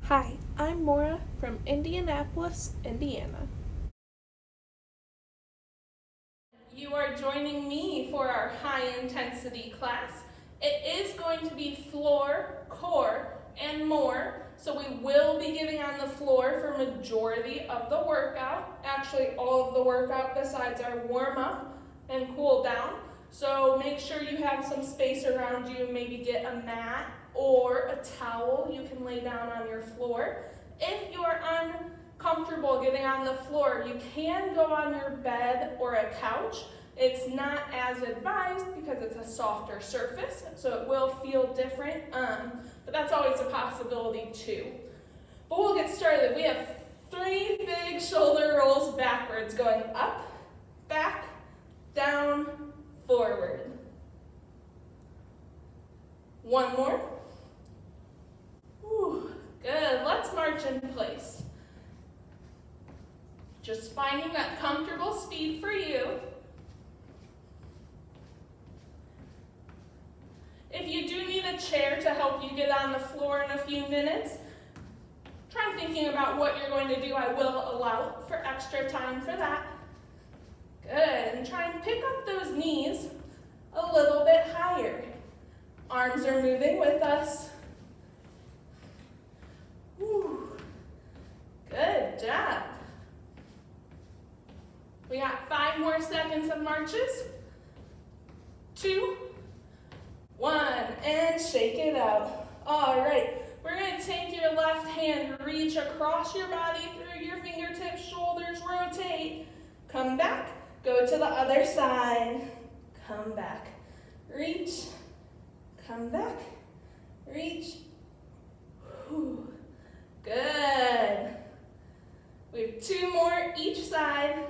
Hi, I'm Maura from Indianapolis, Indiana. You are joining me for our high intensity class. It is going to be floor, core, and more. So we will be getting on the floor for majority of the workout. Actually, all of the workout besides our warm up and cool down. So make sure you have some space around you. Maybe get a mat or a towel you can lay down on your floor. If you are uncomfortable getting on the floor, you can go on your bed or a couch. It's not as advised because it's a softer surface, so it will feel different, but that's always a possibility too. But we'll get started. We have 3 big shoulder rolls backwards, going up, back, down, forward. 1 more. Whew, good. Let's march in place. Just finding that comfortable speed for you. If you do need a chair to help you get on the floor in a few minutes, try thinking about what you're going to do. I will allow for extra time for that. Good, and try and pick up those knees a little bit higher. Arms are moving with us. Whew. Good job. We got 5 more seconds of marches. 2, 1, and shake it out. All right, we're going to take your left hand, reach across your body through your fingertips, shoulders, rotate. Come back, go to the other side. Come back, reach, come back, reach. Whew. Good. We have 2 more each side.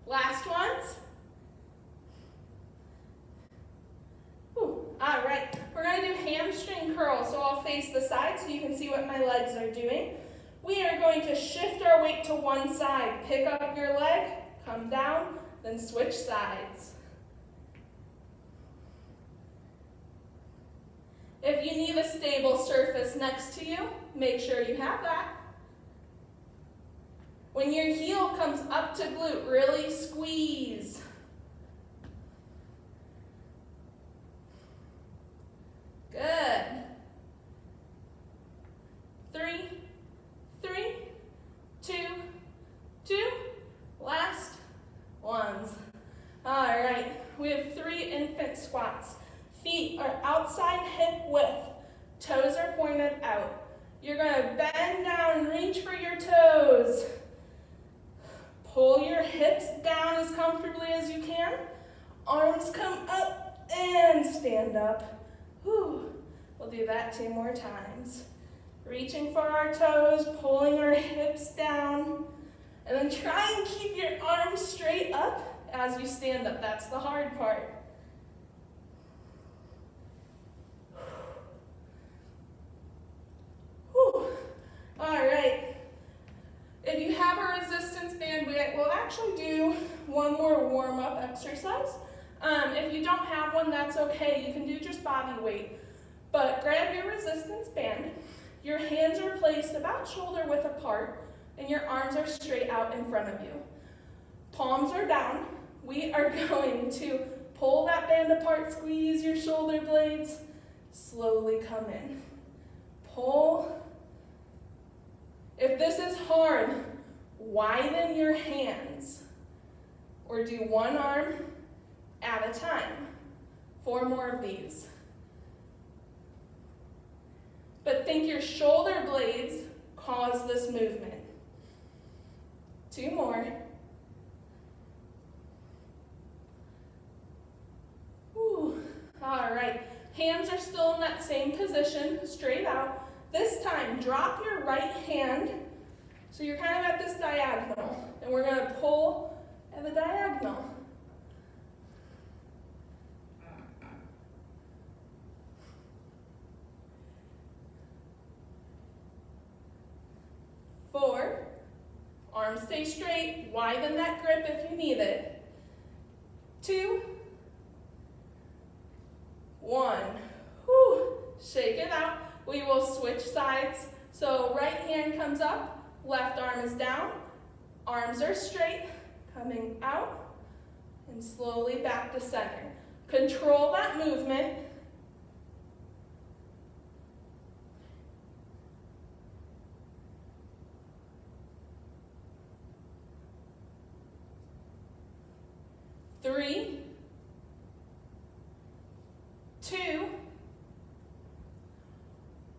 Last ones. Whew. All right, we're going to do hamstring curls. So I'll face the side so you can see what my legs are doing. We are going to shift our weight to one side. Pick up your leg, come down, then switch sides. If you need a stable surface next to you, make sure you have that. When your heel comes up to glute, really squeeze. Good. 3, 2, 2. Last ones. All right, we have 3 infant squats. Feet are outside hip width. Toes are pointed out. You're going to bend down, reach for your toes. Pull your hips down as comfortably as you can. Arms come up and stand up. Whew. We'll do that 2 more times. Reaching for our toes, pulling our hips down, and then try and keep your arms straight up as you stand up. That's the hard part. Whew. All right. If you have a resistance band, we'll actually do 1 more warm-up exercise. If you don't have one, that's okay. You can do just body weight. But grab your resistance band. Your hands are placed about shoulder width apart, and your arms are straight out in front of you. Palms are down. We are going to pull that band apart, squeeze your shoulder blades, slowly come in. Pull. If this is hard, widen your hands or do 1 arm at a time. 4 more of these. But think your shoulder blades cause this movement. 2 more. Whew. All right, hands are still in that same position, straight out. This time, drop your right hand, so you're kind of at this diagonal, and we're going to pull at the diagonal. Four, arms stay straight, widen that grip if you need it. 2, 1. Whew. Shake it out. We will switch sides. So right hand comes up, left arm is down, arms are straight, coming out, and slowly back to center. Control that movement. Three, 2,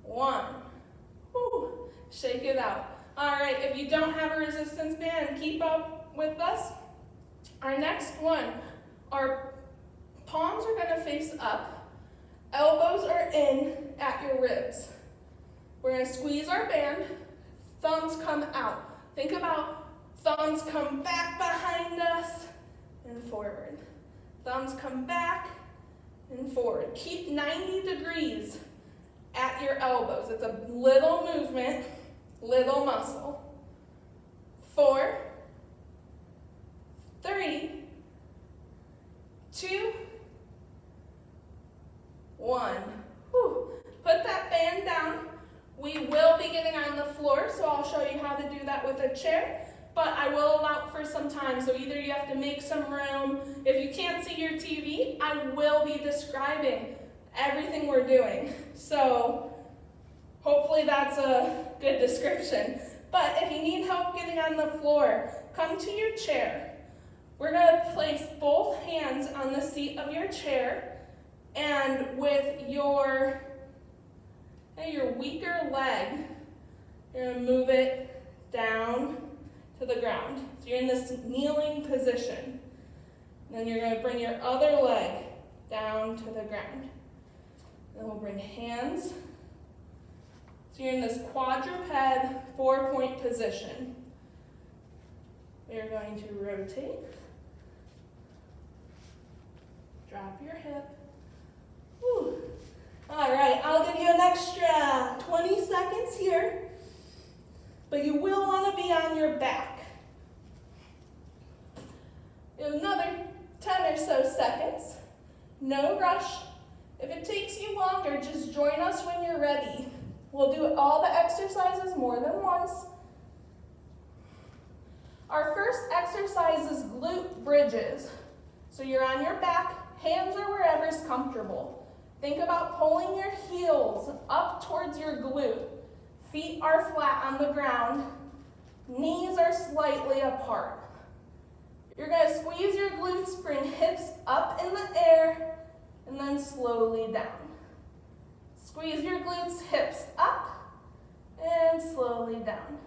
1. Whew. Shake it out. All right, if you don't have a resistance band, keep up with us. Our next one, our palms are going to face up. Elbows are in at your ribs. We're going to squeeze our band. Thumbs come out. Think about thumbs come back behind us and forward. Thumbs come back and forward. Keep 90 degrees at your elbows. It's a little movement, little muscle. 4, 3, 2, 1. Whew. Put that band down. We will be getting on the floor, so I'll show you how to do that with a chair, but I will allow for some time, so either you have to make some room. If you can't see your TV, I will be describing everything we're doing. So hopefully that's a good description. But if you need help getting on the floor, come to your chair. We're going to place both hands on the seat of your chair, and with your weaker leg, you're going to move it down to the ground. So you're in this kneeling position. Then you're going to bring your other leg down to the ground. Then we'll bring hands. So you're in this quadruped 4-point position. We're going to rotate. Drop your hip. Whew. All right, I'll give you an extra 20 seconds here, but you will want to be on your back. Another 10 or so seconds. No rush. If it takes you longer, just join us when you're ready. We'll do all the exercises more than once. Our first exercise is glute bridges. So you're on your back, hands are wherever's comfortable. Think about pulling your heels up towards your glute. Feet are flat on the ground. Knees are slightly apart. You're going to squeeze your glutes, bring hips up in the air, and then slowly down. Squeeze your glutes, hips up, and slowly down.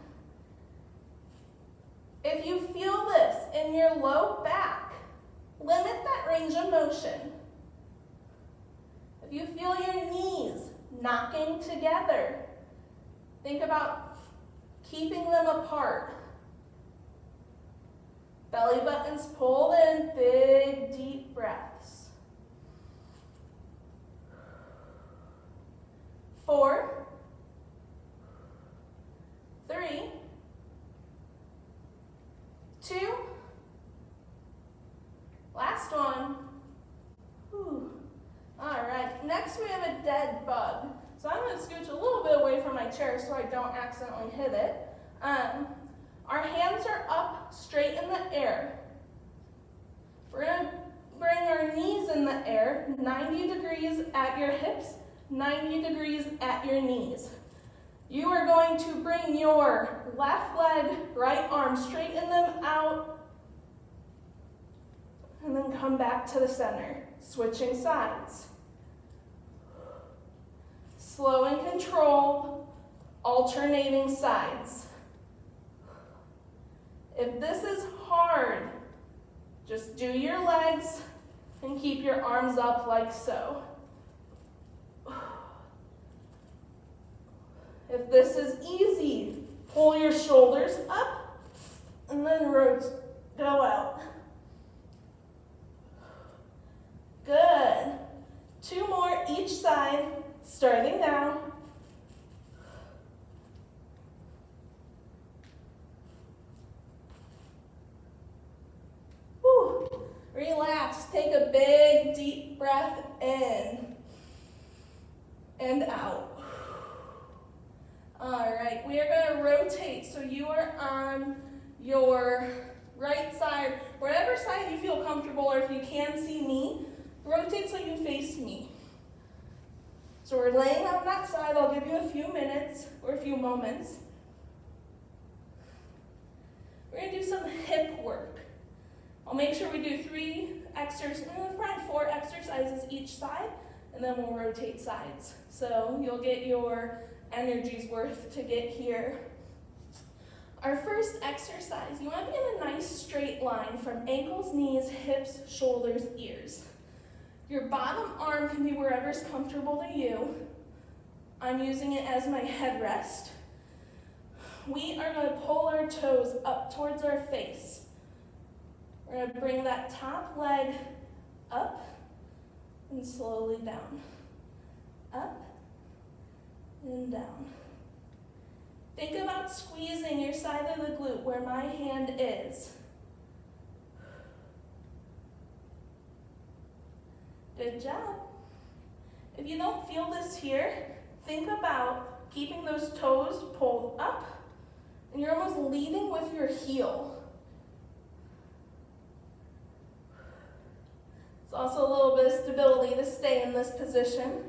If you feel this in your low back, limit that range of motion. If you feel your knees knocking together, think about keeping them apart. Belly buttons pulled in, big, deep breaths. 4, 3, 2, last one. Whew. All right, next we have a dead bug. So I'm going to scooch a little bit away from my chair so I don't accidentally hit it. Our hands are up straight in the air. We're going to bring our knees in the air, 90 degrees at your hips, 90 degrees at your knees. You are going to bring your left leg, right arm, straighten them out, and then come back to the center, switching sides. Slow and controlled, alternating sides. If this is hard, just do your legs and keep your arms up like so. If this is easy, pull your shoulders up and then go out. Good. 2 more each side, starting now. Whew. Relax. Take a big, deep breath in. and out. All right, we are going to rotate so you are on your right side, whatever side you feel comfortable, or if you can see me, rotate so you face me. So we're laying on that side. I'll give you a few minutes or a few moments. We're going to do some hip work. I'll make sure we do 4 exercises each side, and then we'll rotate sides. So you'll get your energy's worth to get here. Our first exercise, you want to be in a nice straight line from ankles, knees, hips, shoulders, ears. Your bottom arm can be wherever's comfortable to you. I'm using it as my headrest. We are going to pull our toes up towards our face. We're going to bring that top leg up and slowly down. Up and down. Think about squeezing your side of the glute where my hand is. Good job. If you don't feel this here, think about keeping those toes pulled up, and you're almost leading with your heel. It's also a little bit of stability to stay in this position.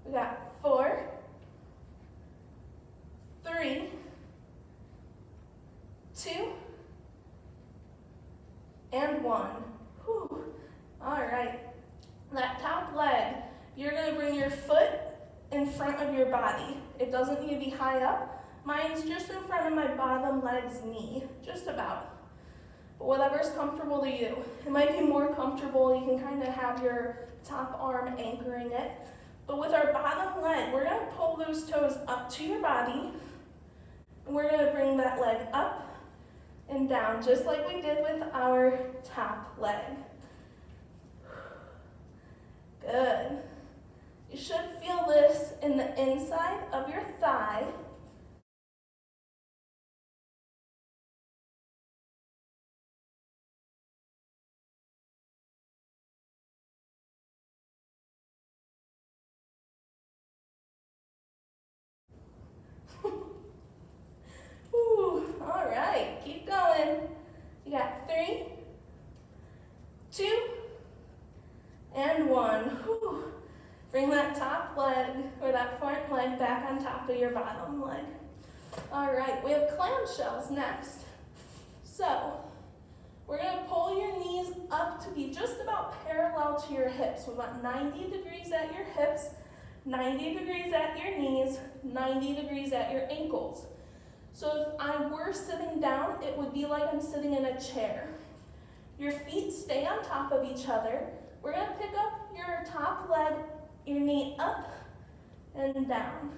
We got 4, 3, 2, and 1. Whew. All right. That top leg, you're going to bring your foot in front of your body. It doesn't need to be high up. Mine's just in front of my bottom leg's knee, just about. But whatever's comfortable to you. It might be more comfortable, you can kind of have your top arm anchoring it. But with our bottom leg, we're going to pull those toes up to your body, and we're going to bring that leg up and down, just like we did with our top leg. Good. You should feel this in the inside of your thigh. Ooh, all right, keep going. You got 3, 2, and 1. Whew. Bring that top leg, or that front leg back on top of your bottom leg. All right, we have clamshells next. So, we're going to pull your knees up to be just about parallel to your hips. We want 90 degrees at your hips, 90 degrees at your knees, 90 degrees at your ankles. So if I were sitting down, it would be like I'm sitting in a chair. Your feet stay on top of each other. We're going to pick up your top leg, your knee up and down.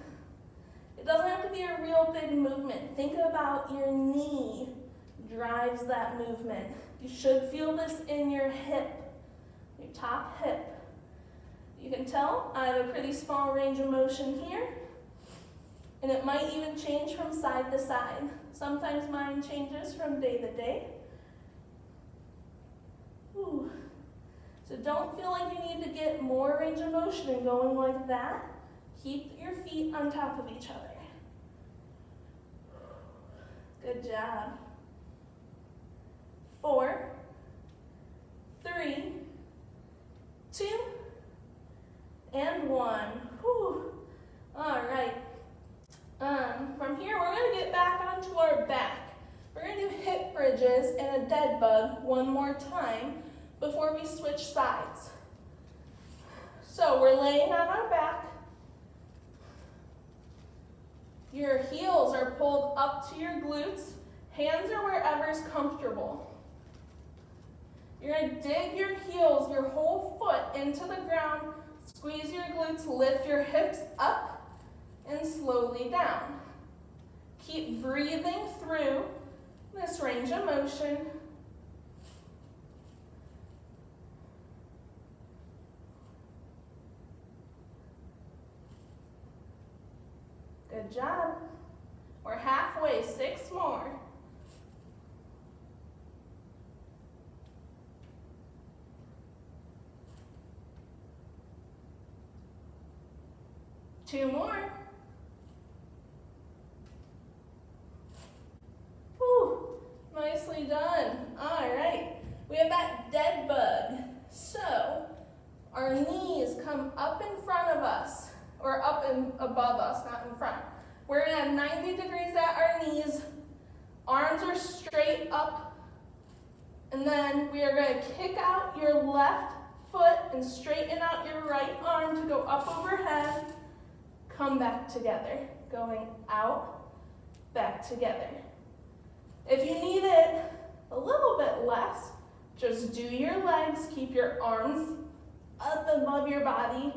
It doesn't have to be a real big movement. Think about your knee drives that movement. You should feel this in your hip, your top hip. You can tell I have a pretty small range of motion here, and it might even change from side to side. Sometimes mine changes from day to day. Ooh. So don't feel like you need to get more range of motion and going like that. Keep your feet on top of each other. Good job. 4, 3, 2, and 1. Whew. All right. From here, we're going to get back onto our back. We're going to do hip bridges and a dead bug one more time before we switch sides. So we're laying on our back. Your heels are pulled up to your glutes. Hands are wherever's comfortable. You're going to dig your heels, your whole foot into the ground. Squeeze your glutes, lift your hips up and slowly down. Keep breathing through this range of motion. Good job. We're halfway, 6 more. 2 more. Whew, nicely done. All right, we have that dead bug. So our knees come up in front of us, or up and above us, not in front. We're gonna have 90 degrees at our knees. Arms are straight up. And then we are gonna kick out your left foot and straighten out your right arm to go up overhead. Come back together. Going out, back together. If you need it a little bit less, just do your legs. Keep your arms up above your body.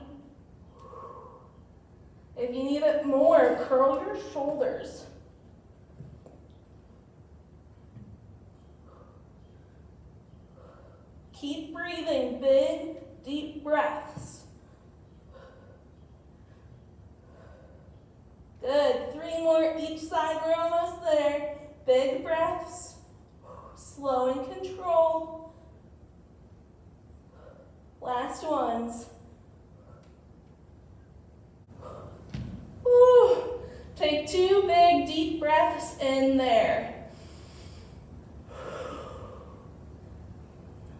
If you need it more, curl your shoulders. Keep breathing, big, deep breaths. Good, 3 more each side, we're almost there. Big breaths, slow and controlled. Last ones. Woo. Take 2 big, deep breaths in there.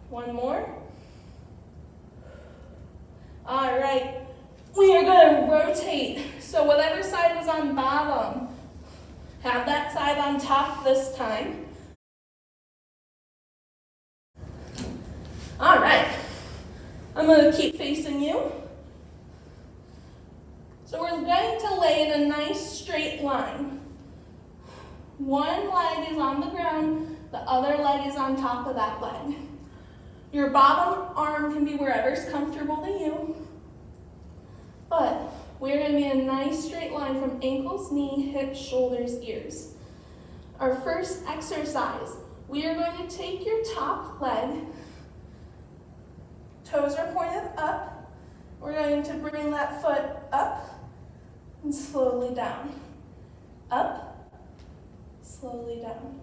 1 more. All right, we are going to rotate. So whatever side was on bottom, have that side on top this time. All right, I'm going to keep facing you. So we're going to lay in a nice straight line. One leg is on the ground, the other leg is on top of that leg. Your bottom arm can be wherever's comfortable to you. But we're going to be in a nice straight line from ankles, knee, hips, shoulders, ears. Our first exercise, we are going to take your top leg, toes are pointed up. We're going to bring that foot up and slowly down. Up, slowly down.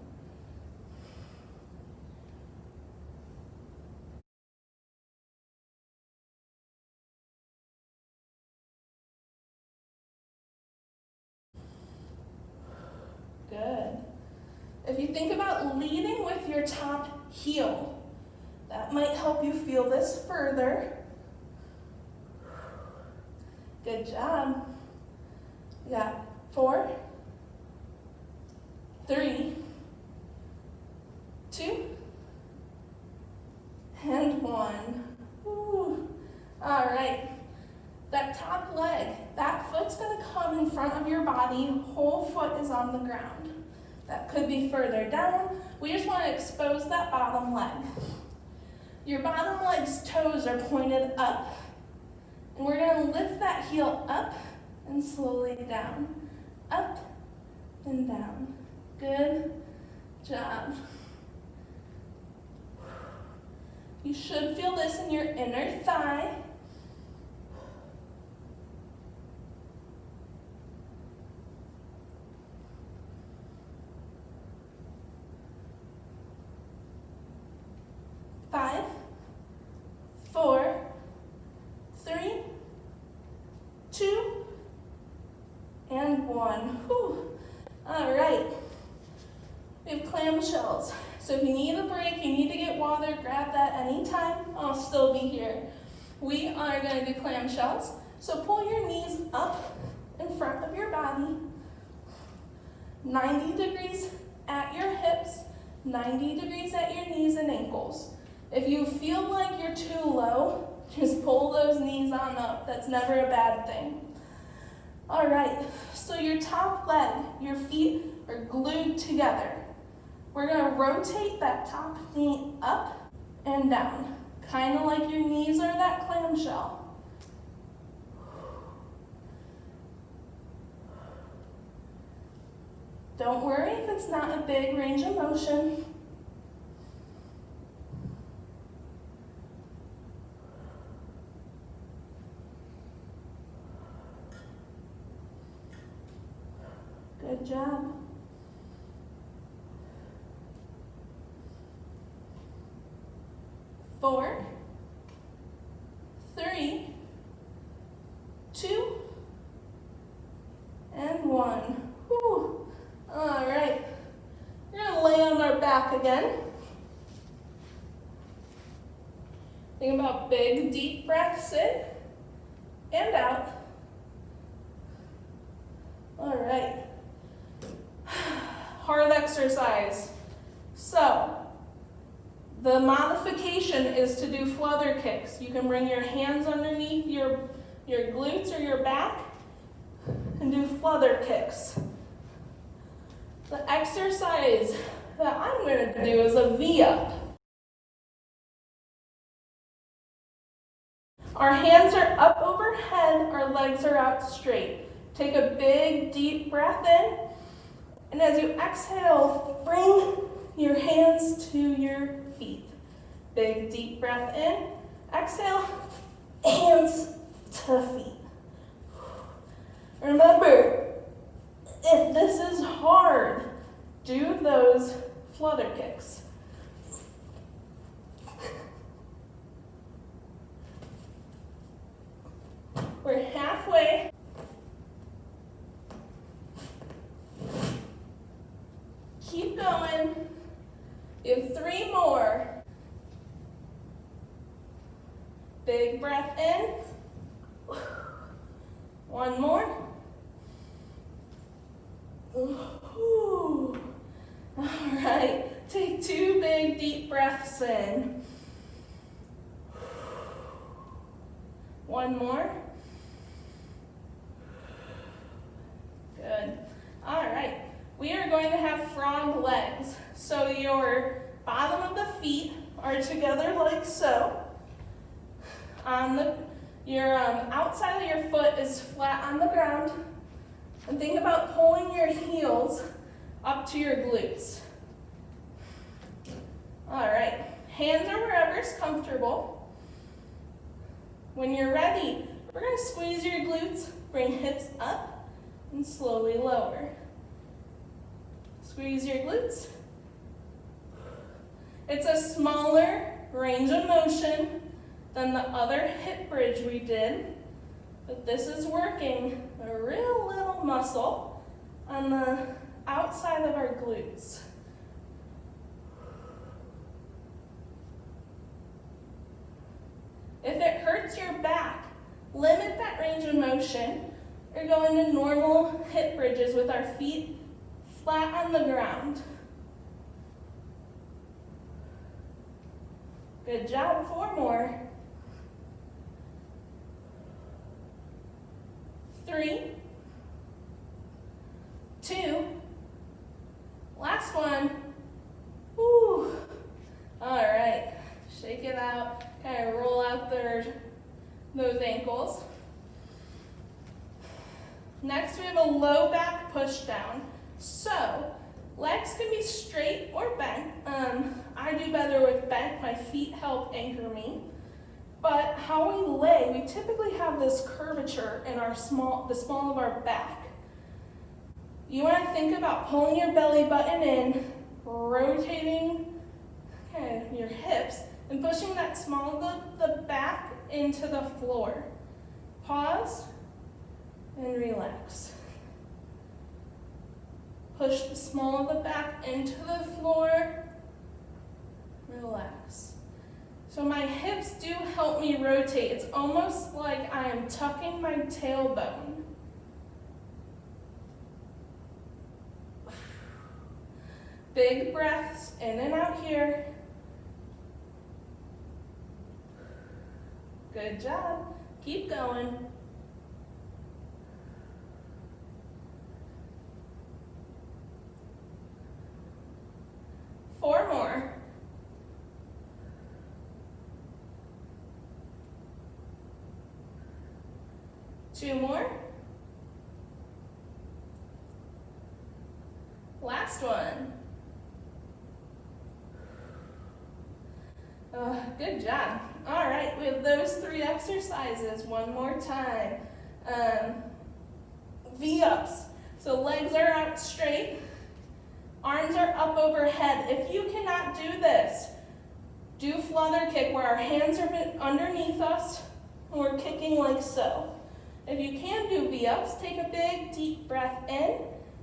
Good. If you think about leading with your top heel, that might help you feel this further. Good job. We got 4, 3, 2, and 1. Ooh. All right. That top leg, that foot's going to come in front of your body. Whole foot is on the ground. That could be further down. We just want to expose that bottom leg. Your bottom leg's toes are pointed up. And we're going to lift that heel up and slowly down. Up and down. Good job. You should feel this in your inner thigh. Five, 4, 3, 2, and 1. Whew. All right. We have clamshells. So if you need a break, you need to get water, grab that anytime. I'll still be here. We are going to do clamshells. So pull your knees up in front of your body. 90 degrees at your hips, 90 degrees at your knees and ankles. If you feel like you're too low, just pull those knees on up. That's never a bad thing. All right, so your top leg, your feet are glued together. We're going to rotate that top knee up and down, kind of like your knees are that clamshell. Don't worry if it's not a big range of motion. Good job. Four, 3, 2, Think about big, deep breaths in and out. All right. Hard exercise. So, the modification is to do flutter kicks. You can bring your hands underneath your glutes or your back and do flutter kicks. The exercise that I'm going to do is a V-up. Our hands are up overhead, our legs are out straight. Take a big, deep breath in, and as you exhale, bring your hands to your feet. Big, deep breath in, exhale, hands to feet. Remember, if this is hard, do those flutter kicks. We're halfway. Keep going. You have 3 more. Big breath in. 1 more. Ooh. All right, take 2 big deep breaths in. 1 more. Good. All right, we are going to have frog legs. So your bottom of the feet are together like so. Your outside of your foot is flat on the ground. And think about pulling your heels up to your glutes. All right, hands are wherever is comfortable. When you're ready, we're going to squeeze your glutes, bring hips up, and slowly lower. Squeeze your glutes. It's a smaller range of motion than the other hip bridge we did, but this is working a real little muscle on the outside of our glutes. If it hurts your back, limit that range of motion or go into normal hip bridges with our feet flat on the ground. Good job, 4 more. 3, 2, last one. Woo. All right, shake it out, kind of roll out those ankles. Next, we have a low back push down. So, legs can be straight or bent. I do better with bent. My feet help anchor me. But how we lay, we typically have this curvature in the small of our back. You want to think about pulling your belly button in, rotating your hips, and pushing that small of the back into the floor. Pause and relax. Push the small of the back into the floor. Relax. So my hips do help me rotate. It's almost like I am tucking my tailbone. Big breaths in and out here. Good job. Keep going. Four more. Two more. Last one. Good job. All right, we have those 3 exercises one more time. V-ups. So legs are out straight, arms are up overhead. If you cannot do this, do flutter kick where our hands are underneath us and we're kicking like so. If you can do V-ups, take a big deep breath in.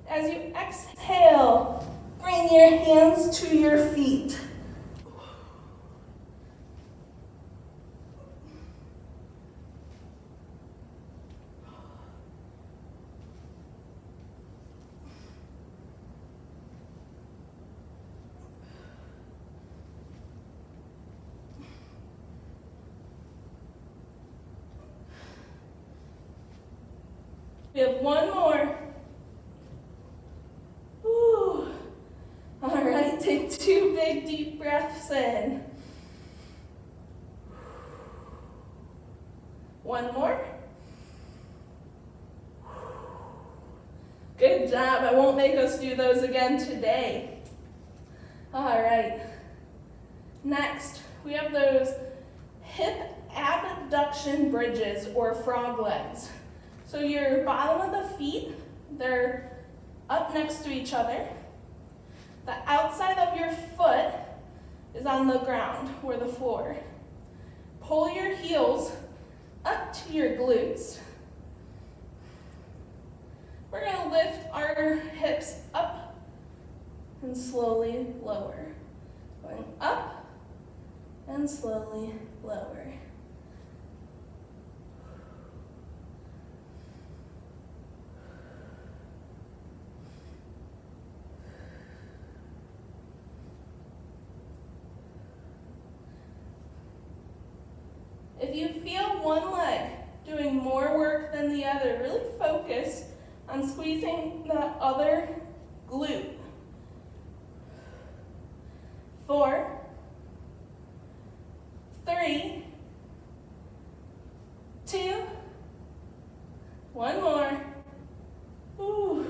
As you exhale, bring your hands to your feet. We have one more. Whew. All right, take 2 big deep breaths in. One more. Good job. I won't make us do those again today. All right. Next, we have those hip abduction bridges or frog legs. So your bottom of the feet, they're up next to each other. The outside of your foot is on the ground or the floor. Pull your heels up to your glutes. We're going to lift our hips up and slowly lower. Going up and slowly lower. If you feel one leg doing more work than the other, really focus on squeezing that other glute. 4, 3, 2, one more. Ooh,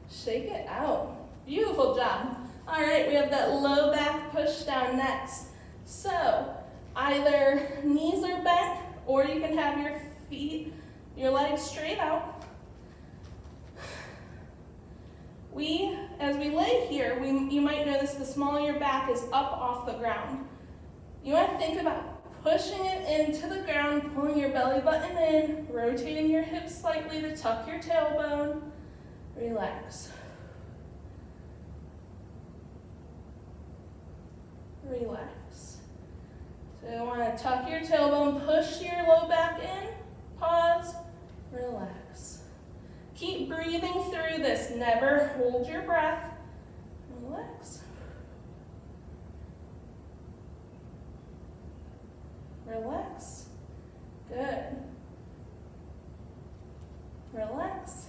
shake it out. Beautiful job. All right, we have that low back push down next. So either knees are bent or you can have your feet, your legs straight out. As we lay here, you might notice the smaller your back is up off the ground. You want to think about pushing it into the ground, pulling your belly button in, rotating your hips slightly to tuck your tailbone. Relax. Relax. So you want to tuck your tailbone, push your low back in, pause, relax. Keep breathing through this. Never hold your breath. Relax. Relax. Good. Relax.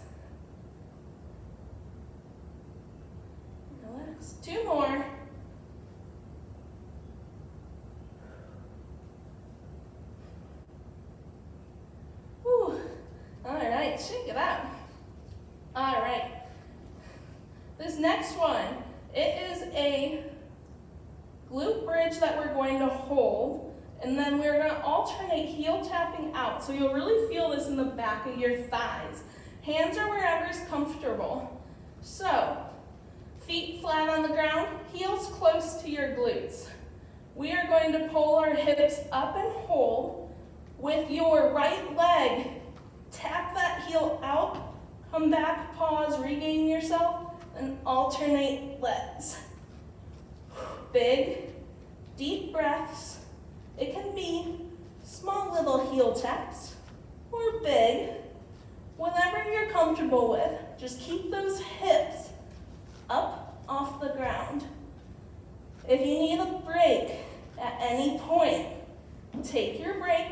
Relax. 2 more. Whew. All right, shake it out. All right. This next one, it is a glute bridge that we're going to hold, and then we're going to alternate heel tapping out. So you'll really feel this in the back of your thighs. Hands are wherever is comfortable. So, feet flat on the ground, heels close to your glutes. We are going to pull our hips up and hold. With your right leg, tap that heel out, come back, pause, regain yourself, and alternate legs. Big, deep breaths. It can be small little heel taps or big, whatever you're comfortable with. Just keep those hips up off the ground. If you need a break at any point, take your break.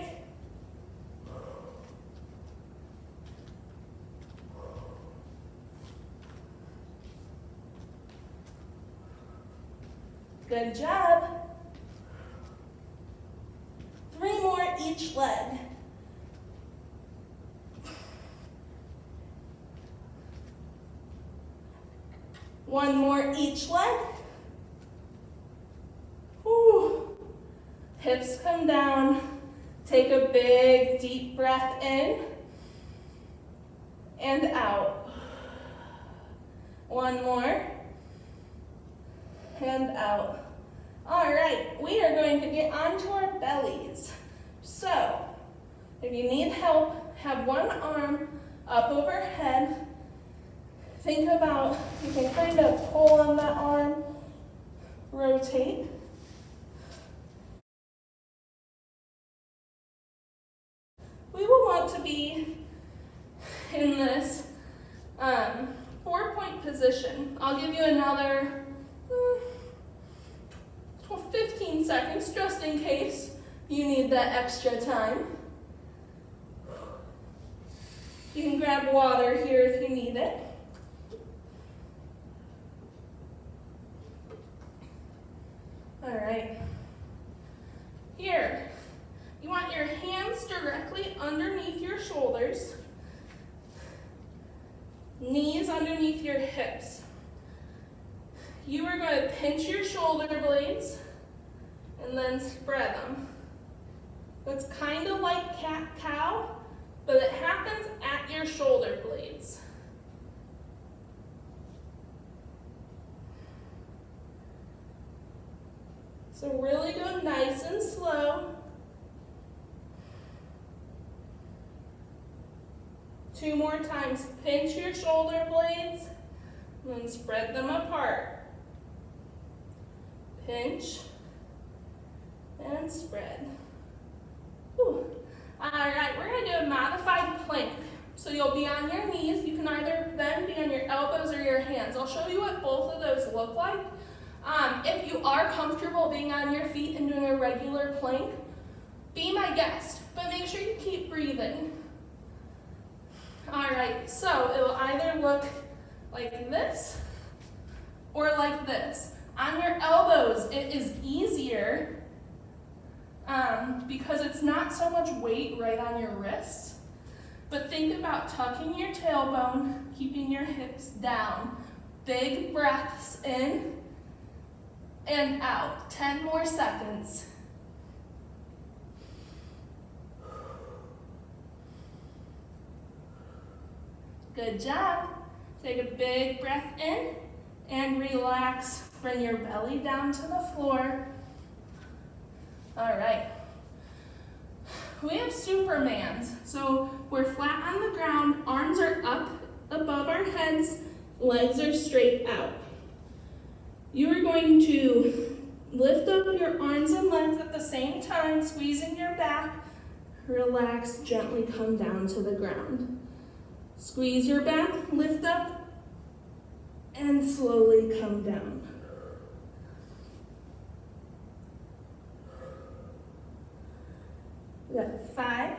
Good job. 3 more each leg. One more each leg. Whew. Hips come down. Take a big, deep breath in and out. One more. And out. All right, we are going to get onto our bellies. So, if you need help, have one arm up overhead. Think about, you can kind of pull on that arm, rotate. We will want to be in this 4-point position. I'll give you another 15 seconds just in case you need that extra time. You can grab water here if you need it. All right. Here, you want your hands directly underneath your shoulders, knees underneath your hips. You are going to pinch your shoulder blades and then spread them. That's kind of like cat-cow, but it happens at your shoulder blades. So really go nice and slow. 2 more times. Pinch your shoulder blades and then spread them apart. Pinch and spread. Whew. All right, we're going to do a modified plank. So you'll be on your knees. You can either then be on your elbows or your hands. I'll show you what both of those look like. If you are comfortable being on your feet and doing a regular plank, be my guest, but make sure you keep breathing. All right, so it will either look like this or like this. On your elbows, it is easier because it's not so much weight right on your wrists. But think about tucking your tailbone, keeping your hips down. Big breaths in and out. 10 more seconds. Good job. Take a big breath in and relax. Bring your belly down to the floor. All right. We have Supermans. So we're flat on the ground, arms are up above our heads, legs are straight out. You are going to lift up your arms and legs at the same time, squeezing your back. Relax, gently come down to the ground. Squeeze your back, lift up, and slowly come down. We got 5,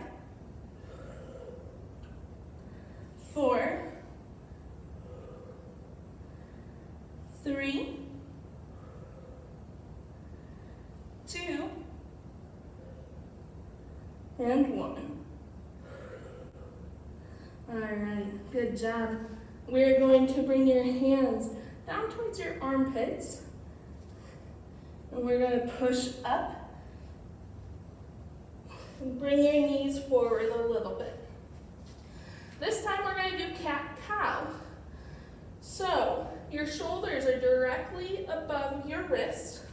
4, 3, 2, and 1. All right, good job. We're going to bring your hands down towards your armpits. And we're going to push up. And bring your knees forward a little bit. This time we're going to do cat-cow. So your shoulders are directly above your wrist.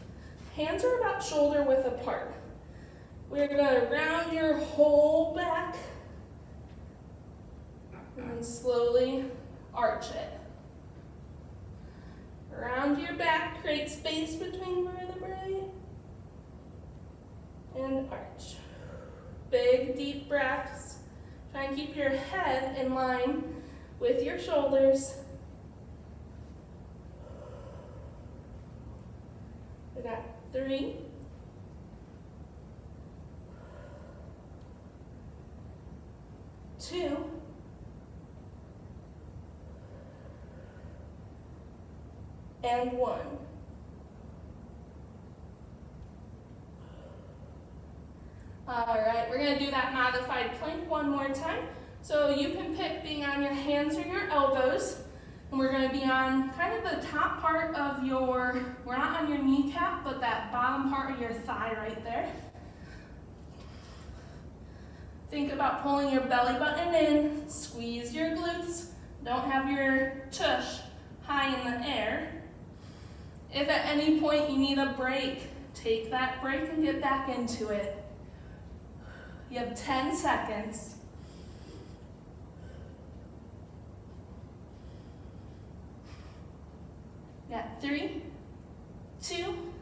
Hands are about shoulder width apart. We're going to round your whole back and slowly arch it. Round your back, create space between vertebrae, and arch. Big, deep breaths. Try and keep your head in line with your shoulders. We got 3, 2, and 1. All right, we're going to do that modified plank one more time. So you can pick being on your hands or your elbows, and we're going to be on kind of the top part of your, we're not on your kneecap, but that bottom part of your thigh right there. Think about pulling your belly button in, squeeze your glutes, don't have your tush high in the air. If at any point you need a break, take that break and get back into it. You have 10 seconds. Got 3, 2,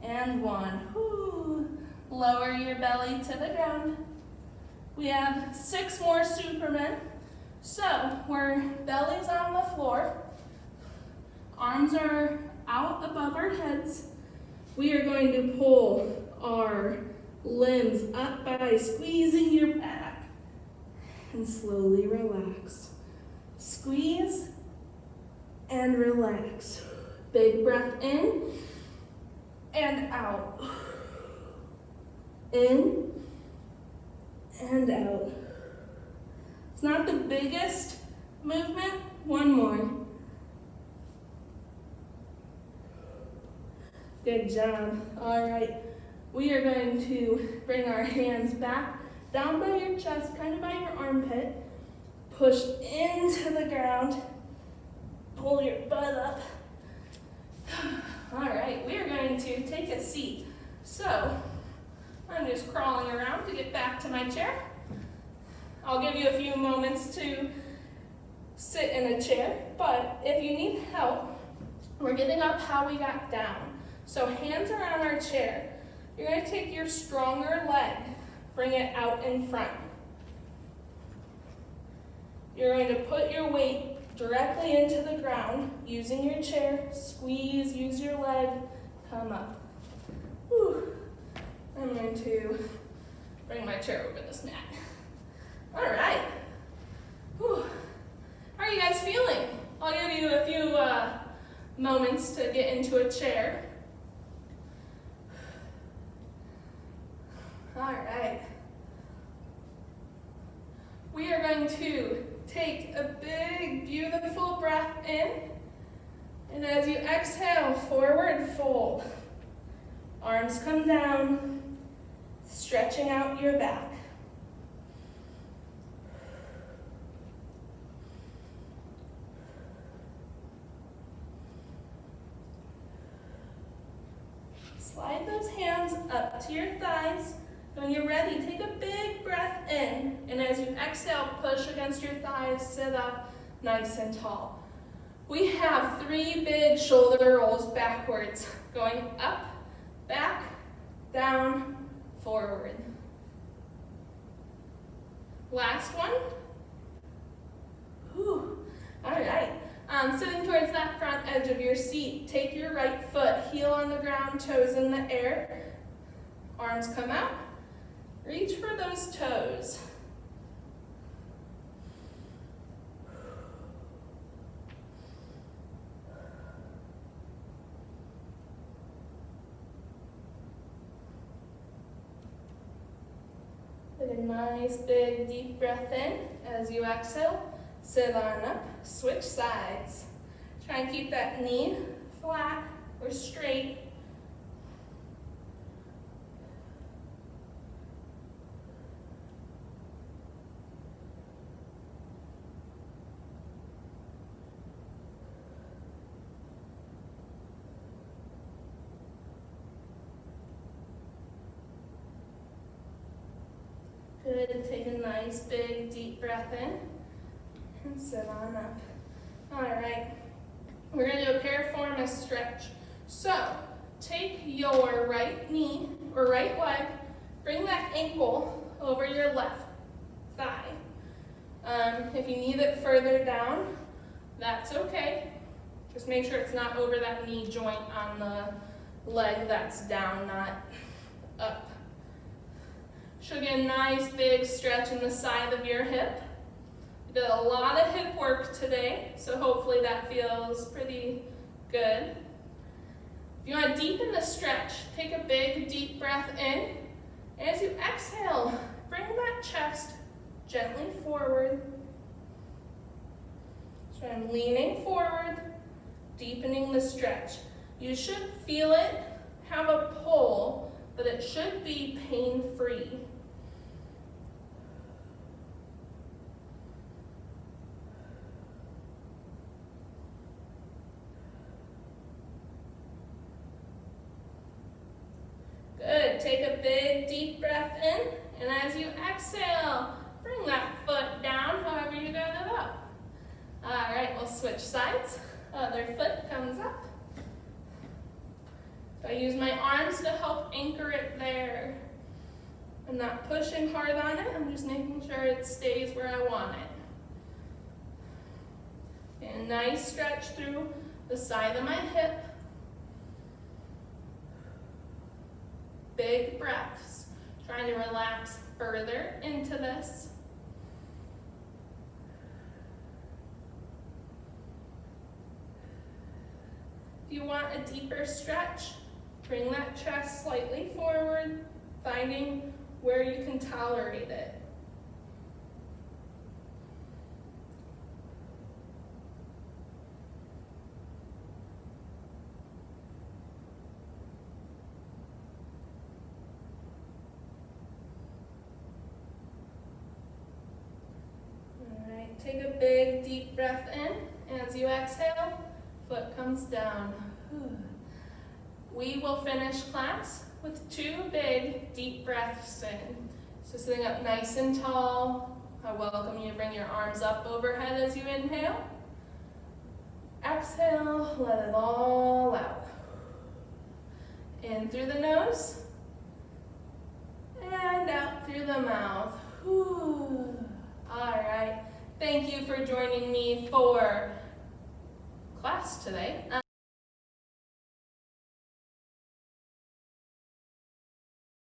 and 1. Whew. Lower your belly to the ground. We have 6 more Supermen. So we're bellies on the floor. Arms are out above our heads. We are going to pull our limbs up by squeezing your back and slowly relax. Squeeze and relax. Big breath in and out. In and out. It's not the biggest movement. One more. Good job. All right. We are going to bring our hands back down by your chest, kind of by your armpit. Push into the ground. Pull your butt up. All right, we are going to take a seat. So, I'm just crawling around to get back to my chair. I'll give you a few moments to sit in a chair, but if you need help, we're getting up how we got down. So hands are on our chair. You're going to take your stronger leg, bring it out in front. You're going to put your weight directly into the ground, using your chair, squeeze, use your leg, come up. Whew. I'm going to bring my chair over this mat. All right. Whew. How are you guys feeling? I'll give you a few moments to get into a chair. All right. We are going to take a big, beautiful breath in. And as you exhale, forward fold. Arms come down, stretching out your back. Slide those hands up to your thighs. When you're ready, take a big breath in. And as you exhale, push against your thighs, sit up nice and tall. We have 3 big shoulder rolls backwards, going up, back, down, forward. Last one. Whew. All right. Sitting towards that front edge of your seat, take your right foot, heel on the ground, toes in the air. Arms come out. Reach for those toes. Take a nice big deep breath in. As you exhale, sit on up, switch sides. Try and keep that knee flat or straight. Good, take a nice big deep breath in and sit on up. All right, we're gonna do a Piriformis stretch. So, take your right knee or right leg, bring that ankle over your left thigh. If you need it further down, that's okay. Just make sure it's not over that knee joint on the leg that's down, not up. Should get a nice big stretch in the side of your hip. We did a lot of hip work today, so hopefully that feels pretty good. If you want to deepen the stretch, take a big deep breath in. As you exhale, bring that chest gently forward. So I'm leaning forward, deepening the stretch. You should feel it, have a pull, but it should be pain-free. Good, take a big deep breath in, and as you exhale, bring that foot down however you got it up. All right, we'll switch sides. Other foot comes up. So I use my arms to help anchor it there. I'm not pushing hard on it, I'm just making sure it stays where I want it. And a nice stretch through the side of my hip. Big breaths, trying to relax further into this. If you want a deeper stretch, bring that chest slightly forward, finding where you can tolerate it. Take a big deep breath in. As you exhale, foot comes down. We will finish class with 2 big deep breaths in. So sitting up nice and tall. I welcome you to bring your arms up overhead as you inhale. Exhale, let it all out. In through the nose and out through the mouth. All right. Thank you for joining me for class today.